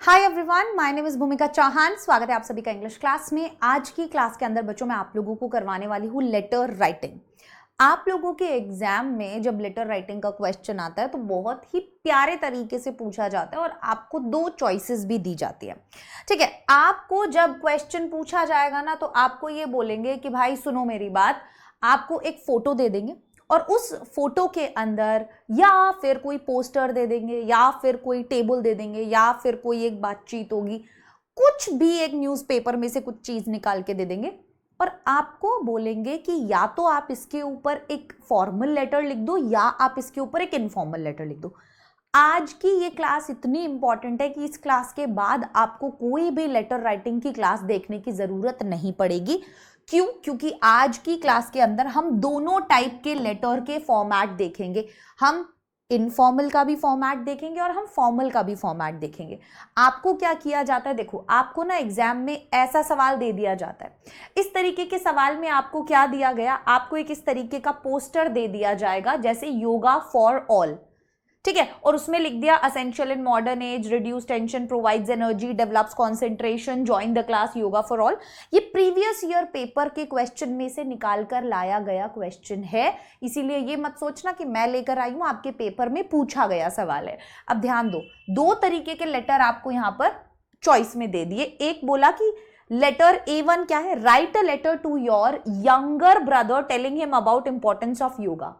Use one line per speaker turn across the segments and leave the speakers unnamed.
Hi everyone, my name is भूमिका चौहान। स्वागत है आप सभी का इंग्लिश क्लास में। आज की क्लास के अंदर बच्चों मैं आप लोगों को करवाने वाली हूँ लेटर राइटिंग। आप लोगों के एग्जाम में जब लेटर राइटिंग का क्वेश्चन आता है तो बहुत ही प्यारे तरीके से पूछा जाता है और आपको दो चॉइसेस भी दी जाती है। ठीक है, आपको जब क्वेश्चन पूछा जाएगा ना तो आपको ये बोलेंगे कि भाई सुनो मेरी बात, आपको एक फोटो दे देंगे और उस फोटो के अंदर या फिर कोई पोस्टर दे देंगे या फिर कोई टेबल दे देंगे या फिर कोई एक बातचीत होगी, कुछ भी एक न्यूज़पेपर में से कुछ चीज निकाल के दे देंगे और आपको बोलेंगे कि या तो आप इसके ऊपर एक फॉर्मल लेटर लिख दो या आप इसके ऊपर एक इनफॉर्मल लेटर लिख दो। आज की ये क्लास इतनी इंपॉर्टेंट है कि इस क्लास के बाद आपको कोई भी लेटर राइटिंग की क्लास देखने की जरूरत नहीं पड़ेगी। क्यों? क्योंकि आज की क्लास के अंदर हम दोनों टाइप के लेटर के फॉर्मेट देखेंगे। हम इनफॉर्मल का भी फॉर्मेट देखेंगे और हम फॉर्मल का भी फॉर्मेट देखेंगे। आपको क्या किया जाता है, देखो आपको ना एग्जाम में ऐसा सवाल दे दिया जाता है। इस तरीके के सवाल में आपको क्या दिया गया, आपको एक इस तरीके का पोस्टर दे दिया जाएगा जैसे योगा फॉर ऑल, ठीक है, और उसमें लिख दिया essential in modern age, reduce tension, provides energy, develops concentration, join the class, yoga for all. ये प्रीवियस ईयर पेपर के क्वेश्चन में से निकाल कर लाया गया क्वेश्चन है, इसीलिए ये मत सोचना कि मैं लेकर आई हूं, आपके पेपर में पूछा गया सवाल है। अब ध्यान दो, दो तरीके के लेटर आपको यहां पर चॉइस में दे दिए। एक बोला कि लेटर A1 क्या है, write a letter to your younger brother telling him about importance of yoga,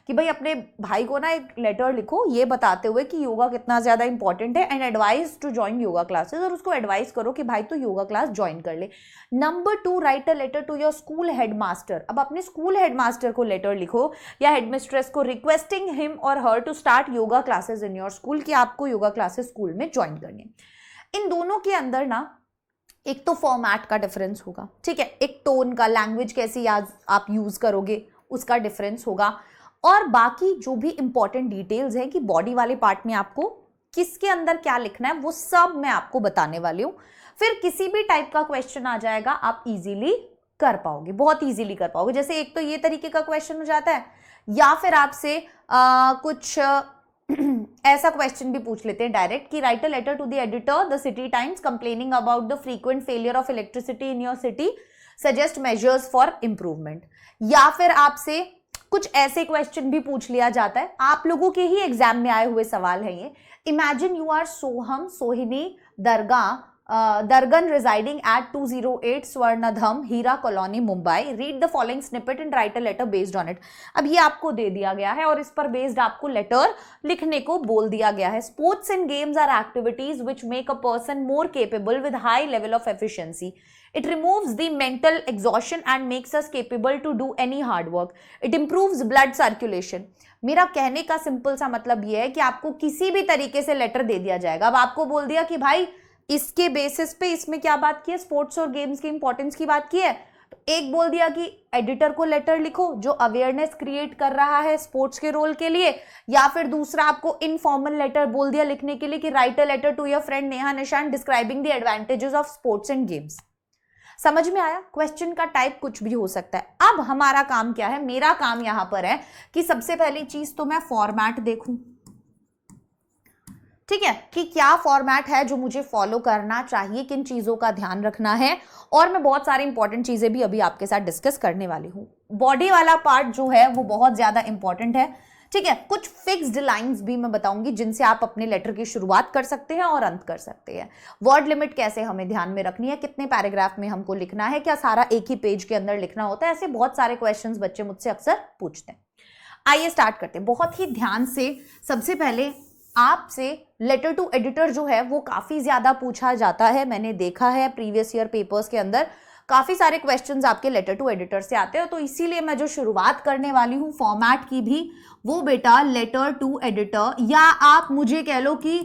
कि भाई अपने भाई को ना एक लेटर लिखो ये बताते हुए कि योगा कितना ज्यादा इंपॉर्टेंट है and advice to join yoga classes, और उसको एडवाइस करो कि भाई तो योगा क्लास ज्वाइन कर ले। Number 2, write a letter to your school headmaster. अब अपने स्कूल हेडमास्टर को लेटर लिखो या हेडमिस्ट्रेस को, requesting him or her to start yoga classes in your school, कि आपको योगा क्लासेस स्कूल में ज्वाइन करनी है। इन दोनों के अंदर ना एक तो फॉर्मेट का डिफरेंस होगा, ठीक है, एक टोन का, लैंग्वेज कैसी आप यूज करोगे उसका डिफरेंस होगा, और बाकी जो भी इंपॉर्टेंट डिटेल्स है कि बॉडी वाले पार्ट में आपको किसके अंदर क्या लिखना है वो सब मैं आपको बताने वाली हूं। फिर किसी भी टाइप का क्वेश्चन आ जाएगा आप इजीली कर पाओगे, बहुत इजीली कर पाओगे। जैसे एक तो ये तरीके का क्वेश्चन हो जाता है, या फिर आपसे कुछ ऐसा क्वेश्चन भी पूछ लेते हैं डायरेक्ट कि write a letter to the editor the City Times complaining about the frequent failure of electricity in your city, suggest measures for improvement. या फिर आपसे कुछ ऐसे क्वेश्चन भी पूछ लिया जाता है, आप लोगों के ही एग्जाम में आए हुए सवाल है ये। Imagine you are Soham Sohini Dargan residing at 208 Swarnadham Heera colony Mumbai, read the following snippet and write a letter based on it. अब ये आपको दे दिया गया है और इस पर बेस्ड आपको लेटर लिखने को बोल दिया गया है। Sports and games are activities which make a person more capable with high level of efficiency. It removes the mental exhaustion and makes us capable to do any hard work. It improves blood circulation. मेरा कहने का simple सा मतलब यह है कि आपको किसी भी तरीके से लेटर दे दिया जाएगा। अब आपको बोल दिया कि भाई इसके बेसिस पे इसमें क्या बात की है, स्पोर्ट्स और गेम्स की इंपॉर्टेंस की बात की है, तो एक बोल दिया कि एडिटर को लेटर लिखो जो अवेयरनेस क्रिएट कर रहा है स्पोर्ट्स के रोल के लिए, या फिर दूसरा आपको इनफॉर्मल लेटर बोल दिया लिखने के लिए कि write a letter to your friend Neha Nishan describing the advantages of sports and games. समझ में आया? क्वेश्चन का टाइप कुछ भी हो सकता है। अब हमारा काम क्या है, मेरा काम यहां पर है कि सबसे पहली चीज तो मैं फॉर्मेट देखूं, ठीक है, कि क्या फॉर्मेट है जो मुझे फॉलो करना चाहिए, किन चीजों का ध्यान रखना है, और मैं बहुत सारी इंपॉर्टेंट चीजें भी अभी आपके साथ डिस्कस करने वाली हूं। बॉडी वाला पार्ट जो है वो बहुत ज्यादा इंपॉर्टेंट है, ठीक है। कुछ फिक्स्ड लाइंस भी मैं बताऊंगी जिनसे आप अपने लेटर की शुरुआत कर सकते हैं और अंत कर सकते हैं। वर्ड लिमिट कैसे हमें ध्यान में रखनी है, कितने पैराग्राफ में हमको लिखना है, क्या सारा एक ही पेज के अंदर लिखना होता है, ऐसे बहुत सारे क्वेश्चंस बच्चे मुझसे अक्सर पूछते हैं। आइए स्टार्ट करते हैं बहुत ही ध्यान से। सबसे पहले आपसे लेटर टू एडिटर जो है वो काफी ज्यादा पूछा जाता है, मैंने देखा है प्रीवियस ईयर पेपर्स के अंदर काफी सारे क्वेश्चंस आपके लेटर टू एडिटर से आते हैं, तो इसीलिए मैं जो शुरुआत करने वाली हूं फॉर्मेट की भी, वो बेटा लेटर टू एडिटर, या आप मुझे कह लो कि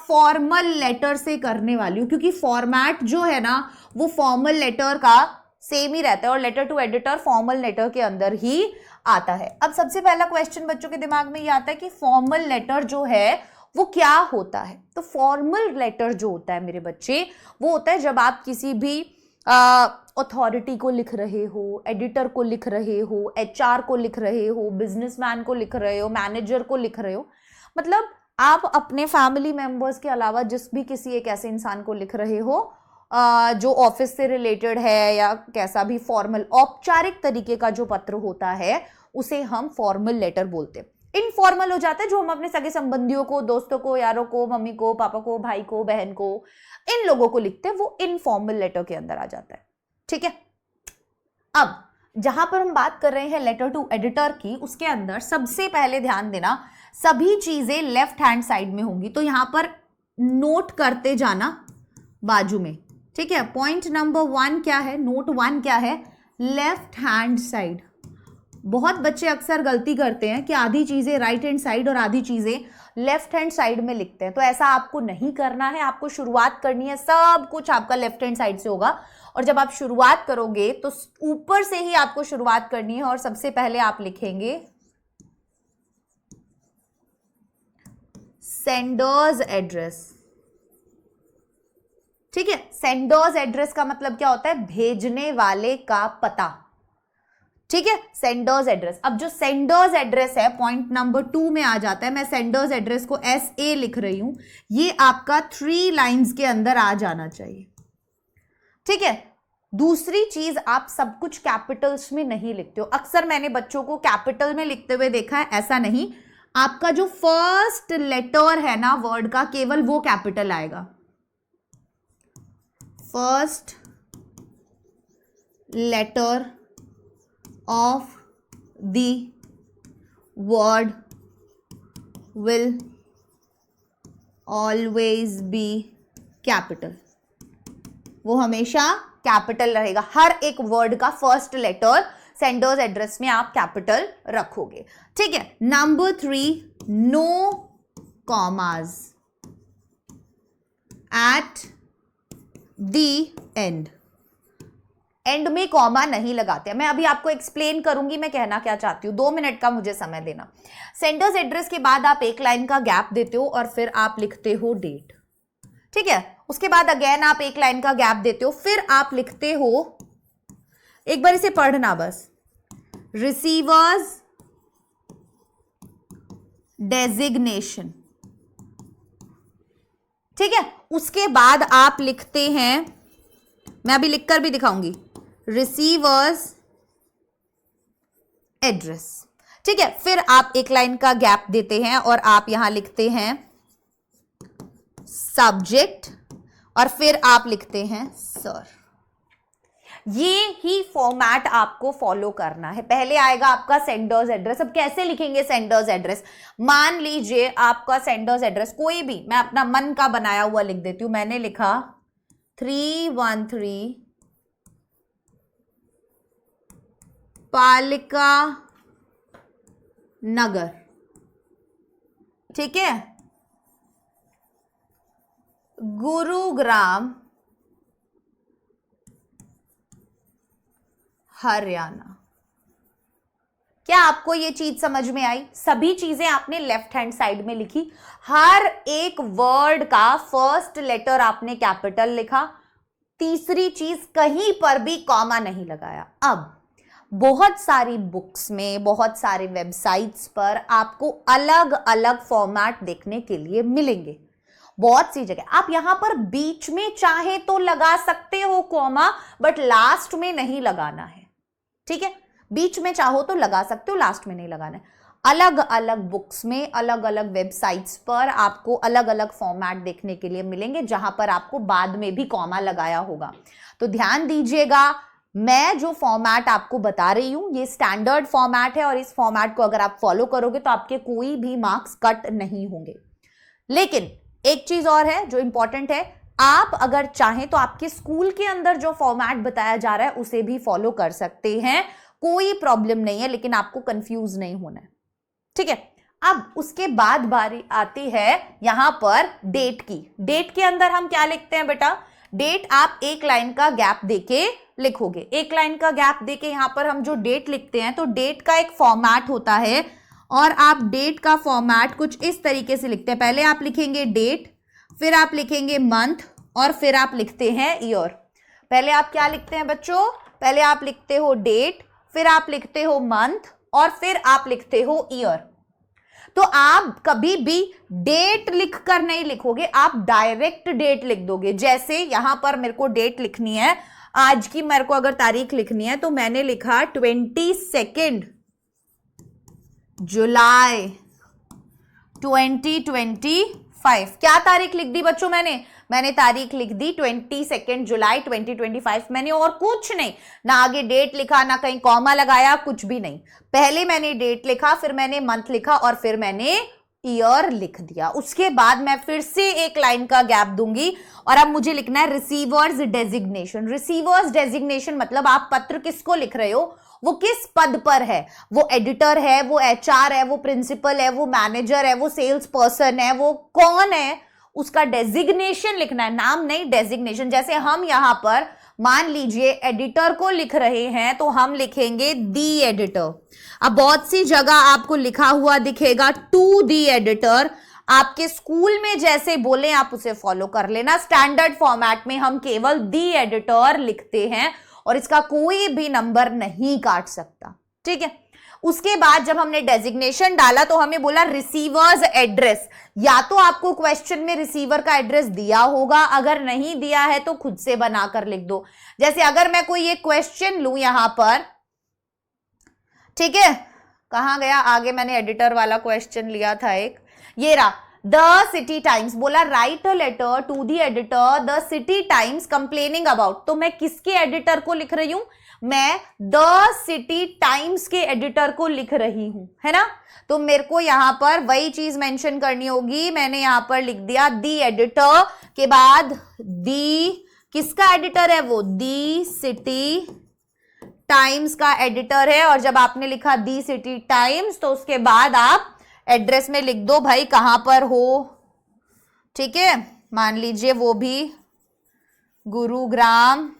फॉर्मल लेटर से करने वाली हूं, क्योंकि फॉर्मेट जो है ना वो फॉर्मल लेटर का सेम ही रहता है और letter to editor formal letter के अंदर ही आता है। अब सबसे पहला क्वेश्चन बच्चों के दिमाग में ये आता है कि फॉर्मल लेटर जो है वो क्या होता है। तो फॉर्मल लेटर जो होता है मेरे बच्चे, वो होता है जब आप किसी भी अथॉरिटी को लिख रहे हो, एडिटर को लिख रहे हो, एचआर को लिख रहे हो, बिजनेसमैन को लिख रहे हो, मैनेजर को लिख रहे हो, मतलब आप अपने फैमिली मेंबर्स के अलावा जिस भी किसी एक ऐसे इंसान को लिख रहे हो जो ऑफिस से रिलेटेड है या कैसा भी फॉर्मल औपचारिक तरीके का जो पत्र होता है उसे हम फॉर्मल लेटर बोलते हैं। इनफॉर्मल हो जाता है जो हम अपने सगे संबंधियों को, दोस्तों को, यारों को, मम्मी को, पापा को, भाई को, बहन को, इन लोगों को लिखते हैं, वो इनफॉर्मल लेटर के अंदर आ जाता है। ठीक है, अब जहां पर हम बात कर रहे हैं लेटर टू एडिटर की, उसके अंदर सबसे पहले ध्यान देना सभी चीजें लेफ्ट हैंड साइड में होंगी, तो यहां पर नोट करते जाना बाजू में। ठीक है, पॉइंट नंबर 1 क्या है, नोट 1 क्या है, लेफ्ट हैंड साइड। बहुत बच्चे अक्सर गलती करते हैं कि आधी चीजें राइट हैंड साइड और आधी चीजें लेफ्ट हैंड साइड में लिखते हैं, तो ऐसा आपको नहीं करना है। आपको शुरुआत करनी है, सब कुछ आपका लेफ्ट हैंड साइड से होगा, और जब आप शुरुआत करोगे तो ऊपर से ही आपको शुरुआत करनी है, और सबसे पहले आप लिखेंगे सेंडर्स एड्रेस। ठीक है, सेंडर्स एड्रेस का मतलब क्या होता है, भेजने वाले का पता। ठीक है, सेंडर्स एड्रेस। अब जो सेंडर्स एड्रेस है पॉइंट नंबर 2 में आ जाता है, मैं सेंडर्स एड्रेस को SA लिख रही हूं, ये आपका 3 लाइंस के अंदर आ जाना चाहिए। ठीक है, दूसरी चीज, आप सब कुछ कैपिटल्स में नहीं लिखते हो। अक्सर मैंने बच्चों को कैपिटल में लिखते हुए देखा है, ऐसा नहीं। आपका जो फर्स्ट लेटर है ना वर्ड का, केवल वो कैपिटल आएगा। First letter of the word will always be capital, वो हमेशा कैपिटल रहेगा। हर एक वर्ड का फर्स्ट लेटर सेंडर्स एड्रेस में आप कैपिटल रखोगे। ठीक है, number 3, no commas at the end. End में कॉमा नहीं लगाते। मैं अभी आपको एक्सप्लेन करूंगी मैं कहना क्या चाहती हूं, 2 मिनट का मुझे समय देना। सेंडर्स एड्रेस के बाद आप एक लाइन का गैप देते हो और फिर आप लिखते हो डेट। ठीक है, उसके बाद अगेन आप एक लाइन का गैप देते हो, फिर आप लिखते हो, एक बार इसे पढ़ना बस, रिसीवर्स डेजिग्नेशन। ठीक है, उसके बाद आप लिखते हैं, मैं अभी लिखकर भी दिखाऊंगी, रिसीवर्स एड्रेस। ठीक है, फिर आप एक लाइन का गैप देते हैं और आप यहां लिखते हैं सब्जेक्ट, और फिर आप लिखते हैं सर। ये ही फॉर्मेट आपको फॉलो करना है। पहले आएगा आपका सेंडर्स एड्रेस। अब कैसे लिखेंगे सेंडर्स एड्रेस, मान लीजिए आपका सेंडर्स एड्रेस कोई भी, मैं अपना मन का बनाया हुआ लिख देती हूं। मैंने लिखा 313 पालिका नगर। ठीक है, गुरुग्राम हरियाणा। क्या आपको ये चीज समझ में आई? सभी चीजें आपने लेफ्ट हैंड साइड में लिखी, हर एक वर्ड का फर्स्ट लेटर आपने कैपिटल लिखा, तीसरी चीज कहीं पर भी कॉमा नहीं लगाया। अब बहुत सारी बुक्स में, बहुत सारे वेबसाइट्स पर आपको अलग अलग फॉर्मेट देखने के लिए मिलेंगे। बहुत सी जगह आप यहां पर बीच में चाहे तो लगा सकते हो कॉमा, बट लास्ट में नहीं लगाना है। ठीक है, बीच में चाहो तो लगा सकते हो, लास्ट में नहीं लगाना है। अलग अलग बुक्स में, अलग अलग वेबसाइट्स पर आपको अलग अलग फॉर्मेट देखने के लिए मिलेंगे, जहां पर आपको बाद में भी कॉमा लगाया होगा। तो ध्यान दीजिएगा, मैं जो फॉर्मेट आपको बता रही हूं ये स्टैंडर्ड फॉर्मेट है, और इस फॉर्मेट को अगर आप फॉलो करोगे तो आपके कोई भी मार्क्स कट नहीं होंगे। लेकिन एक चीज और है जो इंपॉर्टेंट है, आप अगर चाहें तो आपके स्कूल के अंदर जो फॉर्मेट बताया जा रहा है उसे भी फॉलो कर सकते हैं, कोई प्रॉब्लम नहीं है, लेकिन आपको कंफ्यूज नहीं होना है। ठीक है, अब उसके बाद बारी आती है यहां पर डेट की। डेट के अंदर हम क्या लिखते हैं बेटा, डेट आप एक लाइन का गैप देके लिखोगे। एक लाइन का गैप देके यहां पर हम जो डेट लिखते हैं, तो डेट का एक फॉर्मेट होता है, और आप डेट का फॉर्मेट कुछ इस तरीके से लिखते हैं। पहले आप लिखेंगे डेट, फिर आप लिखेंगे मंथ, और फिर आप लिखते हैं ईयर। पहले आप क्या लिखते हैं बच्चों, पहले आप लिखते हो डेट, फिर आप लिखते हो मंथ, और फिर आप लिखते हो ईयर। तो आप कभी भी डेट लिखकर नहीं लिखोगे, आप डायरेक्ट डेट लिख दोगे। जैसे यहां पर मेरे को डेट लिखनी है, आज की मेरे को अगर तारीख लिखनी है तो मैंने लिखा 22 जुलाई 2025। क्या तारीख लिख दी बच्चों? मैंने तारीख लिख दी 22 जुलाई 2025। मैंने और कुछ नहीं, ना आगे डेट लिखा, ना कहीं कॉमा लगाया, कुछ भी नहीं। पहले मैंने डेट लिखा, फिर मैंने मंथ लिखा और फिर मैंने ईयर लिख दिया। उसके बाद मैं फिर से एक लाइन का गैप दूंगी और अब मुझे लिखना है रिसीवर्स डेजिग्नेशन। रिसीवर्स डेजिग्नेशन मतलब आप पत्र किसको लिख रहे हो, वो किस पद पर है, वो एडिटर है, वो एचआर है, वो प्रिंसिपल है, वो मैनेजर है, वो सेल्स पर्सन है, वो कौन है, उसका डेजिग्नेशन लिखना है, नाम नहीं, डेजिग्नेशन। जैसे हम यहां पर मान लीजिए एडिटर को लिख रहे हैं तो हम लिखेंगे दी एडिटर। अब बहुत सी जगह आपको लिखा हुआ दिखेगा टू दी एडिटर। आपके स्कूल में जैसे बोले आप उसे फॉलो कर लेना। स्टैंडर्ड फॉर्मेट में हम केवल दी एडिटर लिखते हैं और इसका कोई भी नंबर नहीं काट सकता, ठीक है। उसके बाद जब हमने डेजिग्नेशन डाला तो हमें बोला रिसीवर्स एड्रेस। या तो आपको क्वेश्चन में रिसीवर का एड्रेस दिया होगा, अगर नहीं दिया है तो खुद से बनाकर लिख दो। जैसे अगर मैं कोई एक क्वेश्चन लूं यहां पर, ठीक है, कहां गया आगे, मैंने एडिटर वाला क्वेश्चन लिया था एक, ये रहा, द सिटी टाइम्स। बोला write a letter to the editor the City Times complaining about. तो मैं किसके एडिटर को लिख रही हूं? मैं द सिटी टाइम्स के एडिटर को लिख रही हूं, है ना। तो मेरे को यहां पर वही चीज मेंशन करनी होगी। मैंने यहां पर लिख दिया दी एडिटर के बाद दी, किसका एडिटर है वो, दी सिटी टाइम्स का एडिटर है। और जब आपने लिखा दी सिटी टाइम्स तो उसके बाद आप एड्रेस में लिख दो भाई कहां पर हो, ठीक है। मान लीजिए वो भी गुरुग्राम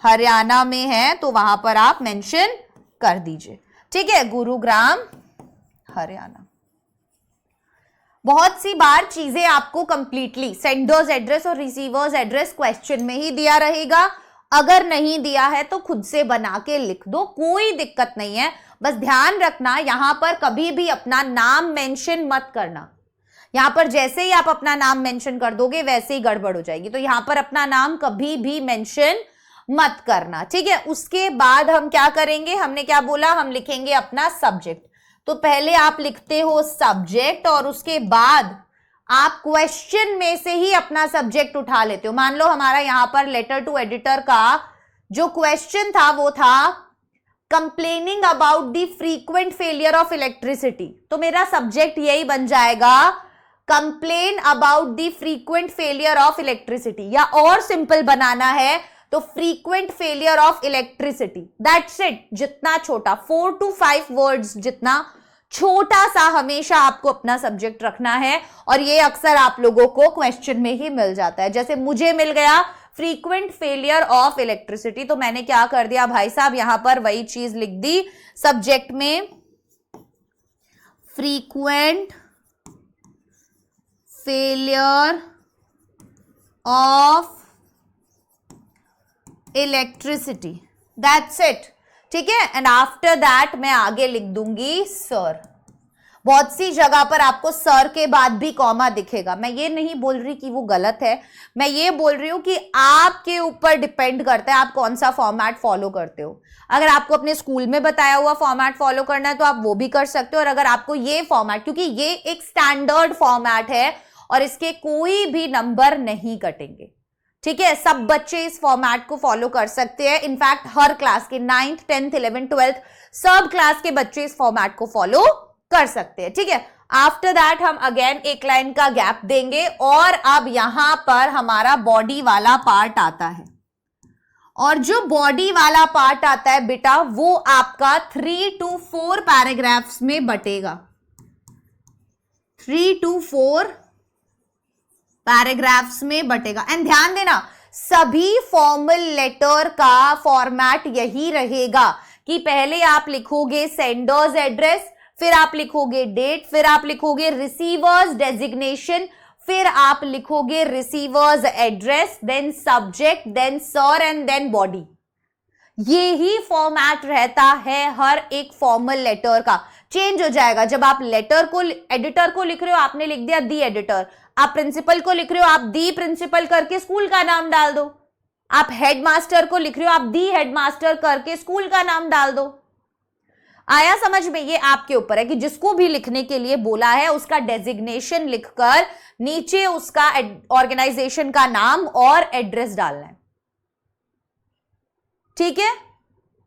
हरियाणा में है तो वहां पर आप मेंशन कर दीजिए, ठीक है, गुरुग्राम हरियाणा। बहुत सी बार चीजें आपको कंप्लीटली सेंडर्स एड्रेस और रिसीवर्स एड्रेस क्वेश्चन में ही दिया रहेगा। अगर नहीं दिया है तो खुद से बना के लिख दो, कोई दिक्कत नहीं है। बस ध्यान रखना यहां पर कभी भी अपना नाम मेंशन मत करना। यहां पर जैसे ही आप अपना नाम मेंशन कर दोगे वैसे ही गड़बड़ हो जाएगी। तो यहां पर अपना नाम कभी भी मेंशन मत करना, ठीक है। उसके बाद हम क्या करेंगे, हमने क्या बोला, हम लिखेंगे अपना सब्जेक्ट। तो पहले आप लिखते हो सब्जेक्ट और उसके बाद आप क्वेश्चन में से ही अपना सब्जेक्ट उठा लेते हो। मान लो हमारा यहां पर लेटर टू एडिटर का जो क्वेश्चन था वो था complaining about the frequent failure of electricity. तो मेरा सब्जेक्ट यही बन जाएगा complain about the frequent failure of electricity, या और सिंपल बनाना है तो frequent failure of electricity. That's it. जितना छोटा 4 to 5 वर्ड्स जितना छोटा सा हमेशा आपको अपना सब्जेक्ट रखना है। और ये अक्सर आप लोगों को क्वेश्चन में ही मिल जाता है। जैसे मुझे मिल गया फ्रीक्वेंट फेलियर ऑफ इलेक्ट्रिसिटी, तो मैंने क्या कर दिया भाई साहब, यहां पर वही चीज लिख दी सब्जेक्ट में, frequent failure of electricity. That's it, ठीक है। एंड आफ्टर दैट मैं आगे लिख दूंगी सर। बहुत सी जगह पर आपको सर के बाद भी कॉमा दिखेगा। मैं ये नहीं बोल रही कि वो गलत है, मैं ये बोल रही हूं कि आपके ऊपर डिपेंड करता है आप कौन सा फॉर्मेट फॉलो करते हो। अगर आपको अपने स्कूल में बताया हुआ फॉर्मेट फॉलो करना है तो आप वो भी कर सकते हो। और अगर आपको ये फॉर्मेट, क्योंकि ये एक स्टैंडर्ड फॉर्मेट है और इसके कोई भी नंबर नहीं कटेंगे, ठीक है, सब बच्चे इस फॉर्मेट को फॉलो कर सकते हैं। इनफैक्ट हर क्लास के 9th 10th 11th 12th सब क्लास के बच्चे इस फॉर्मेट को फॉलो कर सकते हैं, ठीक है। आफ्टर दैट हम अगेन एक लाइन का गैप देंगे और अब यहां पर हमारा बॉडी वाला पार्ट आता है। और जो बॉडी वाला पार्ट आता है बेटा वो आपका 3 to 4 पैराग्राफ्स में बटेगा। 3 to 4 पैराग्राफ्स में बटेगा। एंड ध्यान देना सभी फॉर्मल लेटर का फॉर्मेट यही रहेगा कि पहले आप लिखोगे सेंडर्स एड्रेस, फिर आप लिखोगे डेट, फिर आप लिखोगे रिसीवर्स डेजिग्नेशन, फिर आप लिखोगे receiver's address, then subject, then sir and then body. ये ही फॉर्मेट रहता है हर एक फॉर्मल लेटर का। चेंज हो जाएगा। जब आप लेटर को एडिटर को लिख रहे हो आपने लिख दिया दी एडिटर, आप प्रिंसिपल को लिख रहे हो आप दी प्रिंसिपल करके स्कूल का नाम डाल दो, आप हेडमास्टर को लिख रहे हो आप दी हेडमास्टर करके स्कूल का नाम डाल दो। आया समझ में? ये आपके ऊपर है कि जिसको भी लिखने के लिए बोला है उसका डेजिग्नेशन लिखकर नीचे उसका ऑर्गेनाइजेशन का नाम और एड्रेस डालना है। ठीक है,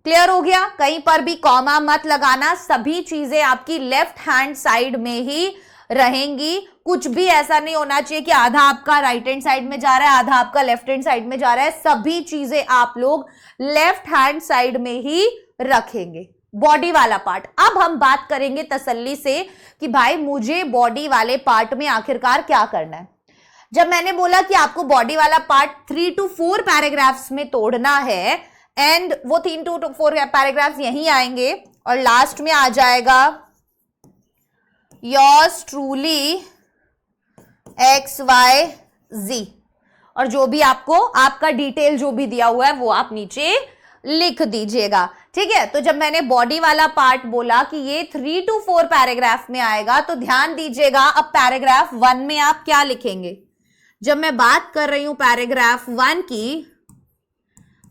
क्लियर हो गया? कहीं पर भी कॉमा मत लगाना, सभी चीजें आपकी लेफ्ट हैंड साइड में ही रहेंगी। कुछ भी ऐसा नहीं होना चाहिए कि आधा आपका राइट हैंड साइड में जा रहा है आधा आपका लेफ्ट हैंड साइड में जा रहा है। सभी चीजें आप लोग लेफ्ट हैंड साइड में ही रखेंगे। बॉडी वाला पार्ट, अब हम बात करेंगे तसल्ली से कि भाई मुझे बॉडी वाले पार्ट में आखिरकार क्या करना है। जब मैंने बोला कि आपको बॉडी वाला पार्ट 3 to 4 पैराग्राफ्स में तोड़ना है, एंड वो 3 to 4 पैराग्राफ्स यहीं आएंगे और लास्ट में आ जाएगा योर्स ट्रूली XYZ, और जो भी आपको आपका डिटेल जो भी दिया हुआ है वो आप नीचे लिख दीजिएगा। ठीक है, तो जब मैंने बॉडी वाला पार्ट बोला कि ये 3 to 4 पैराग्राफ में आएगा तो ध्यान दीजिएगा अब पैराग्राफ 1 में आप क्या लिखेंगे। जब मैं बात कर रही हूं पैराग्राफ 1 की,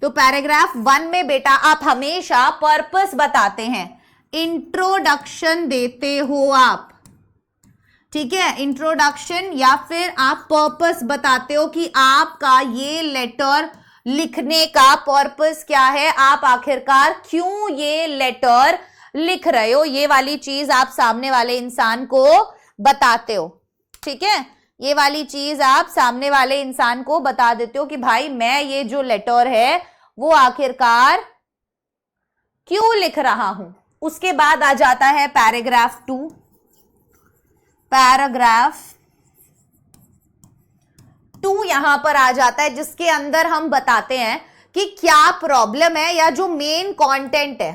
तो पैराग्राफ 1 में बेटा आप हमेशा पर्पस बताते हैं, इंट्रोडक्शन देते हो आप। ठीक है, इंट्रोडक्शन या फिर आप पर्पस बताते हो कि आपका ये लेटर लिखने का पर्पस क्या है, आप आखिरकार क्यों ये लेटर लिख रहे हो, ये वाली चीज आप सामने वाले इंसान को बताते हो। ठीक है, ये वाली चीज आप सामने वाले इंसान को बता देते हो कि भाई मैं ये जो लेटर है वो आखिरकार क्यों लिख रहा हूं। उसके बाद आ जाता है पैराग्राफ 2। पैराग्राफ 2 यहां पर आ जाता है जिसके अंदर हम बताते हैं कि क्या प्रॉब्लम है या जो मेन कंटेंट है।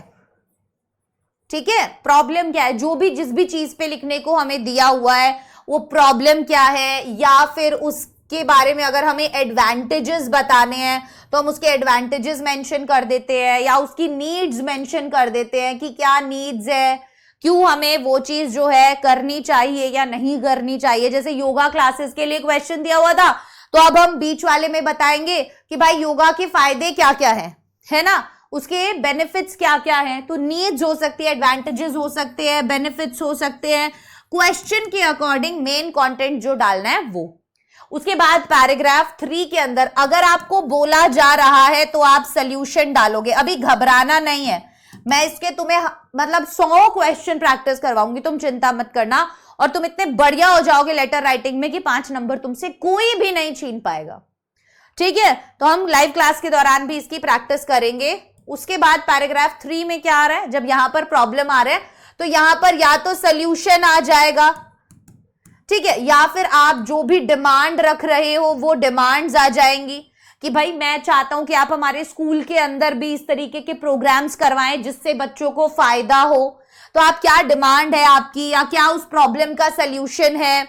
ठीक है, प्रॉब्लम क्या है, जो भी जिस भी चीज पे लिखने को हमें दिया हुआ है वो प्रॉब्लम क्या है, या फिर उसके बारे में अगर हमें एडवांटेजेस बताने हैं तो हम उसके एडवांटेजेस मेंशन कर देते हैं, या उसकी नीड्स मेंशन कर देते हैं कि क्या नीड्स है, क्यों हमें वो चीज जो है करनी चाहिए या नहीं करनी चाहिए। जैसे योगा क्लासेस के लिए क्वेश्चन दिया हुआ था, तो अब हम बीच वाले में बताएंगे कि भाई योगा के फायदे क्या क्या है ना, उसके बेनिफिट्स क्या क्या हैं। तो नीड्स हो सकती है, एडवांटेजेस हो सकते हैं, बेनिफिट्स हो सकते हैं, क्वेश्चन के अकॉर्डिंग मेन कंटेंट जो डालना है वो। उसके बाद पैराग्राफ 3 के अंदर अगर आपको बोला जा रहा है तो आप सोल्यूशन डालोगे। अभी घबराना नहीं है, मैं इसके तुम्हें मतलब 100 क्वेश्चन प्रैक्टिस करवाऊंगी, तुम चिंता मत करना, और तुम इतने बढ़िया हो जाओगे लेटर राइटिंग में कि 5 नंबर तुमसे कोई भी नहीं छीन पाएगा। ठीक है, तो हम लाइव क्लास के दौरान भी इसकी प्रैक्टिस करेंगे। उसके बाद पैराग्राफ 3 में क्या आ रहा है, जब यहां पर प्रॉब्लम आ रहा है तो यहां पर या तो सोल्यूशन आ जाएगा, ठीक है, या फिर आप जो भी डिमांड रख रहे हो वो डिमांड्स आ जाएंगी कि भाई मैं चाहता हूं कि आप हमारे स्कूल के अंदर भी इस तरीके के प्रोग्राम्स करवाएं जिससे बच्चों को फायदा हो। तो आप क्या डिमांड है आपकी, या क्या उस प्रॉब्लम का सोल्यूशन है।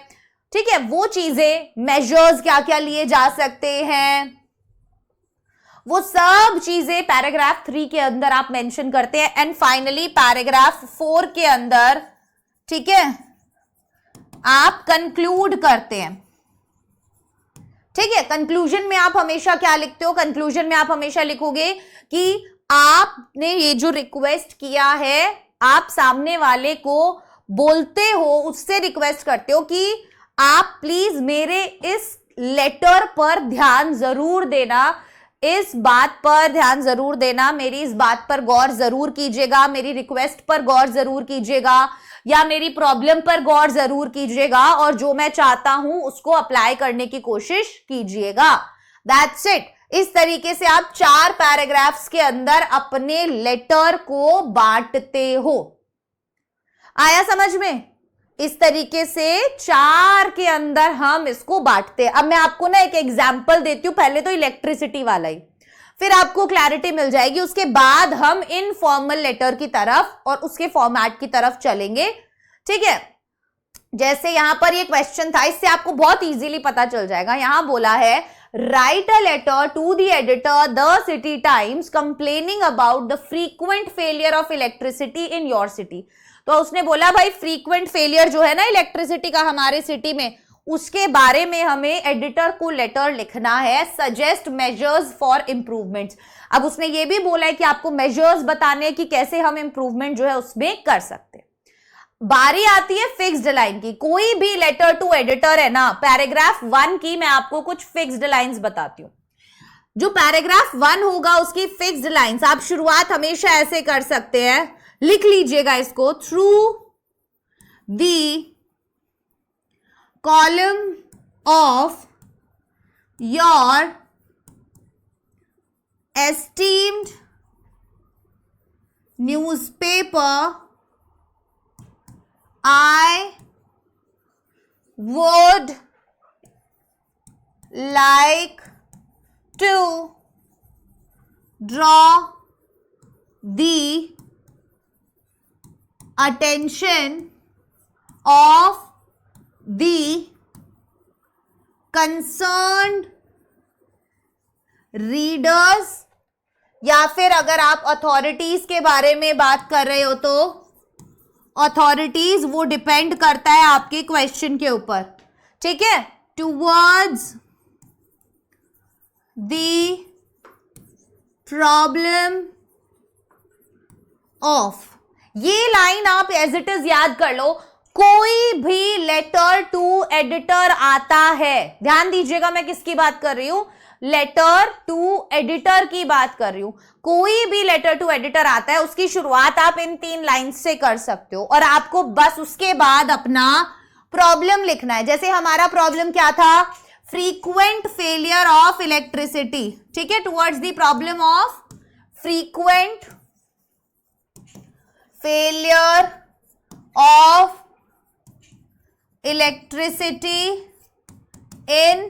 ठीक है, वो चीजें, मेजर्स क्या क्या लिए जा सकते हैं, वो सब चीजें पैराग्राफ 3 के अंदर आप मेंशन करते हैं। एंड फाइनली पैराग्राफ 4 के अंदर, ठीक है, आप कंक्लूड करते हैं। ठीक है, कंक्लूजन में आप हमेशा क्या लिखते हो, कंक्लूजन में आप हमेशा लिखोगे कि आपने ये जो रिक्वेस्ट किया है, आप सामने वाले को बोलते हो, उससे रिक्वेस्ट करते हो कि आप प्लीज मेरे इस लेटर पर ध्यान जरूर देना, इस बात पर ध्यान जरूर देना, मेरी इस बात पर गौर जरूर कीजिएगा, मेरी रिक्वेस्ट पर गौर जरूर कीजिएगा, या मेरी प्रॉब्लम पर गौर जरूर कीजिएगा, और जो मैं चाहता हूं उसको अप्लाई करने की कोशिश कीजिएगा। That's it. इस तरीके से आप 4 पैराग्राफ्स के अंदर अपने लेटर को बांटते हो। आया समझ में? इस तरीके से 4 के अंदर हम इसको बांटते हैं। अब मैं आपको ना एक एग्जाम्पल देती हूं, पहले तो इलेक्ट्रिसिटी वाला ही, फिर आपको क्लैरिटी मिल जाएगी। उसके बाद हम इनफॉर्मल लेटर की तरफ और उसके फॉर्मेट की तरफ चलेंगे। ठीक है, जैसे यहां पर ये क्वेश्चन था, इससे आपको बहुत इजीली पता चल जाएगा। यहां बोला है write a letter to the editor the City Times complaining about the frequent failure of electricity in your city. तो उसने बोला भाई फ्रीक्वेंट फेलियर जो है ना इलेक्ट्रिसिटी का हमारे सिटी में, उसके बारे में हमें एडिटर को लेटर लिखना है, सजेस्ट मेजर्स फॉर इंप्रूवमेंट्स। अब उसने ये भी बोला है कि आपको मेजर्स बताने कि कैसे हम इंप्रूवमेंट जो है उसमें कर सकते हैं। बारी आती है फिक्स्ड लाइन की। कोई भी लेटर टू एडिटर है ना, पैराग्राफ 1 की मैं आपको कुछ फिक्स्ड लाइंस बताती हूं। जो पैराग्राफ 1 होगा उसकी फिक्स्ड लाइंस आप शुरुआत हमेशा ऐसे कर सकते हैं, लिख लीजिएगा इसको, through the column of your esteemed newspaper, I would like to draw the attention of the concerned readers, या फिर अगर आप अथॉरिटीज के बारे में बात कर रहे हो तो अथॉरिटीज वो डिपेंड करता है आपके क्वेश्चन के ऊपर, ठीक है। टुवर्ड्स द प्रॉब्लम ऑफ, ये लाइन आप एज इट इज याद कर लो। कोई भी लेटर टू एडिटर आता है, ध्यान दीजिएगा मैं किसकी बात कर रही हूं, लेटर टू एडिटर की बात कर रही हूं। कोई भी लेटर टू एडिटर आता है उसकी शुरुआत आप इन 3 लाइन्स से कर सकते हो, और आपको बस उसके बाद अपना प्रॉब्लम लिखना है। जैसे हमारा प्रॉब्लम क्या था, फ्रीक्वेंट फेलियर ऑफ इलेक्ट्रिसिटी, ठीक है। Towards the problem of frequent failure of electricity in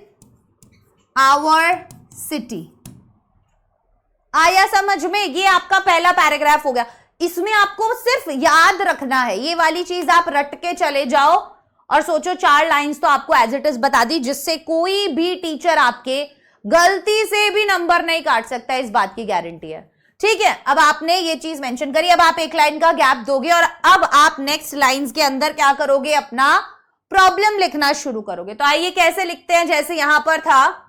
our city. आया समझ में? ये आपका पहला पैराग्राफ हो गया। इसमें आपको सिर्फ याद रखना है, ये वाली चीज आप रट के चले जाओ और सोचो 4 लाइंस तो आपको एज इट इज बता दी, जिससे कोई भी टीचर आपके गलती से भी नंबर नहीं काट सकता, इस बात की गारंटी है, ठीक है। अब आपने ये चीज मेंशन करी, अब आप 1 लाइन का गैप दोगे और अब आप नेक्स्ट लाइंस के अंदर क्या करोगे, अपना प्रॉब्लम लिखना शुरू करोगे। तो आइए कैसे लिखते हैं, जैसे यहां पर था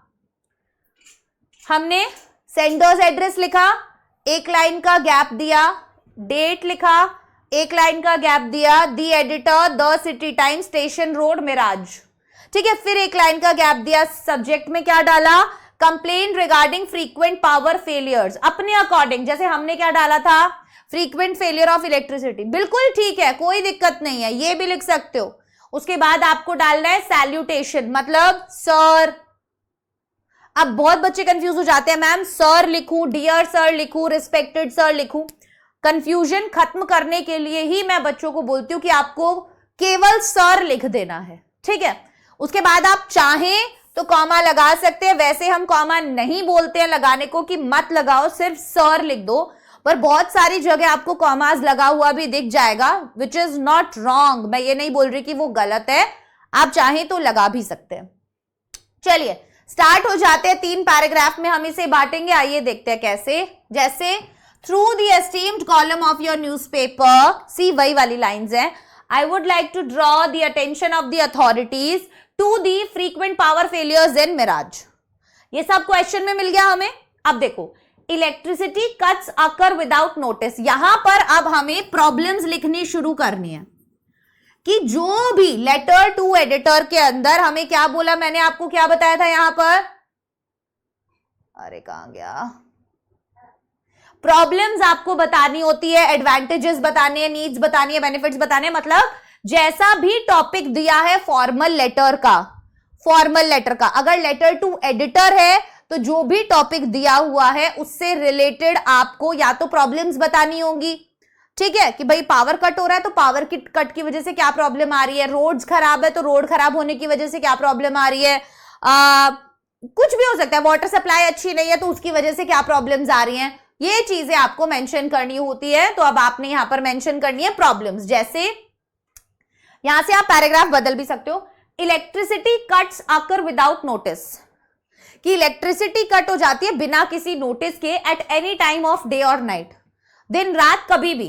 हमने सेंडर्स एड्रेस लिखा, 1 लाइन का गैप दिया, डेट लिखा, 1 लाइन का गैप दिया, the editor the City Time station road Miraj, ठीक है। फिर 1 लाइन का गैप दिया, सब्जेक्ट में क्या डाला, complain regarding frequent power failures, अपने अकॉर्डिंग, जैसे हमने क्या डाला था, फ्रीक्वेंट फेलियर ऑफ इलेक्ट्रिसिटी, बिल्कुल ठीक है, कोई दिक्कत नहीं है, ये भी लिख सकते हो। उसके बाद आपको डालना है सैल्यूटेशन, मतलब सर। अब बहुत बच्चे कंफ्यूज हो जाते हैं, मैम सर लिखूं, डियर सर लिखूं, रिस्पेक्टेड सर लिखूं। कंफ्यूजन खत्म करने के लिए ही मैं बच्चों को बोलती हूं कि आपको केवल सर लिख देना है, ठीक है। उसके बाद आप चाहें तो कॉमा लगा सकते हैं, वैसे हम कॉमा नहीं बोलते हैं लगाने को कि मत लगाओ, सिर्फ सर लिख दो, पर बहुत सारी जगह आपको कॉमास लगा हुआ भी दिख जाएगा, विच इज नॉट रॉन्ग। मैं ये नहीं बोल रही कि वो गलत है, आप चाहें तो लगा भी सकते हैं। चलिए स्टार्ट हो जाते हैं, 3 पैराग्राफ में हम इसे बांटेंगे, आइए देखते हैं कैसे। जैसे through the esteemed column of your newspaper, see वही वाली लाइंस हैं, I would like to draw the attention of the authorities to the frequent power failures in Miraj. ये सब क्वेश्चन में मिल गया हमें। अब देखो, electricity cuts occur without notice, यहां पर अब हमें प्रॉब्लम्स लिखनी शुरू करनी है कि जो भी लेटर टू एडिटर के अंदर हमें क्या बोला, मैंने आपको क्या बताया था यहां पर, अरे कहां गया, प्रॉब्लम्स आपको बतानी होती है, एडवांटेजेस बतानी है, नीड्स बतानी है, बेनिफिट्स बताने, मतलब जैसा भी टॉपिक दिया है फॉर्मल लेटर का, अगर लेटर टू एडिटर है तो जो भी टॉपिक दिया हुआ है उससे रिलेटेड आपको या तो प्रॉब्लम्स बतानी होगी, ठीक है, कि भाई पावर कट हो रहा है तो पावर कट की वजह से क्या प्रॉब्लम आ रही है, रोड्स खराब है तो रोड खराब होने की वजह से क्या प्रॉब्लम आ रही है, कुछ भी हो सकता है, वाटर सप्लाई अच्छी नहीं है तो उसकी वजह से क्या प्रॉब्लम्स आ रही हैं, ये चीजें आपको मेंशन करनी होती है। तो अब आपने यहां पर मेंशन करनी है प्रॉब्लम्स। जैसे यहां से आप पैराग्राफ बदल भी सकते हो, electricity cuts occur without notice, कि इलेक्ट्रिसिटी कट हो जाती है बिना किसी नोटिस के at any time of day और नाइट, दिन रात कभी भी,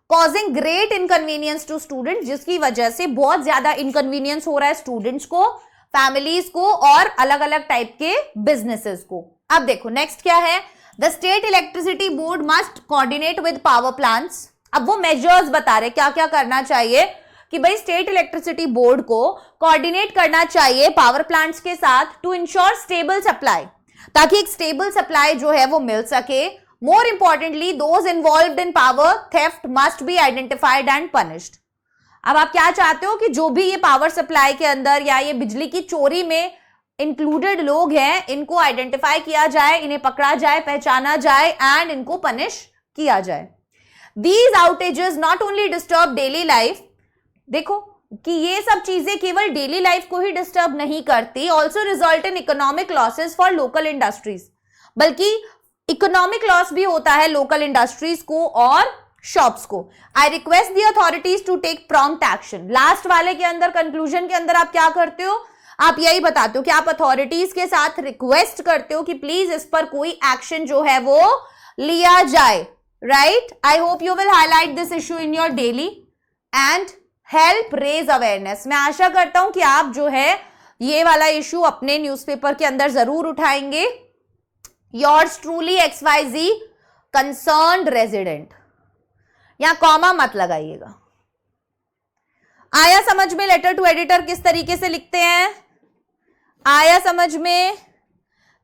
causing great inconvenience to student, जिसकी वजह से बहुत ज्यादा इनकन्वीनियंस हो रहा है स्टूडेंट्स को, फैमिलीज को और अलग अलग टाइप के बिजनेसेस को। अब देखो नेक्स्ट क्या है, the state electricity board must coordinate with power plants. अब वो मेजर्स बता रहे क्या क्या करना चाहिए कि भाई स्टेट इलेक्ट्रिसिटी बोर्ड को कोऑर्डिनेट करना चाहिए पावर प्लांट्स के साथ टू इंश्योर स्टेबल सप्लाई, ताकि एक स्टेबल सप्लाई जो है वो मिल सके। More importantly those involved in power theft must be identified and punished. अब आप क्या चाहते हो कि जो भी ये पावर सप्लाई के अंदर या ये बिजली की चोरी में इंक्लूडेड लोग हैं, इनको आइडेंटिफाई किया जाए, इन्हें पकड़ा जाए, पहचाना जाए एंड इनको पनिश किया जाए। These outages not only disturb daily life, देखो कि ये सब चीजें केवल डेली लाइफ को ही डिस्टर्ब नहीं करती, also result in economic losses for local industries, बल्कि इकोनॉमिक लॉस भी होता है लोकल इंडस्ट्रीज को और शॉप्स को। I request the authorities to take prompt action. Last वाले के अंदर कंक्लूजन के अंदर आप क्या करते हो, आप यही बताते हो कि आप अथॉरिटीज के साथ रिक्वेस्ट करते हो कि प्लीज इस पर कोई एक्शन जो है वो लिया जाए। Right? I hope you will highlight this issue in your daily and help raise awareness. मैं आशा करता हूं कि आप जो है ये वाला इशू अपने न्यूज़पेपर के अंदर जरूर उठाएंगे। Yours truly XYZ concerned resident, यहां कॉमा मत लगाइएगा। आया समझ में लेटर टू एडिटर किस तरीके से लिखते हैं? आया समझ में?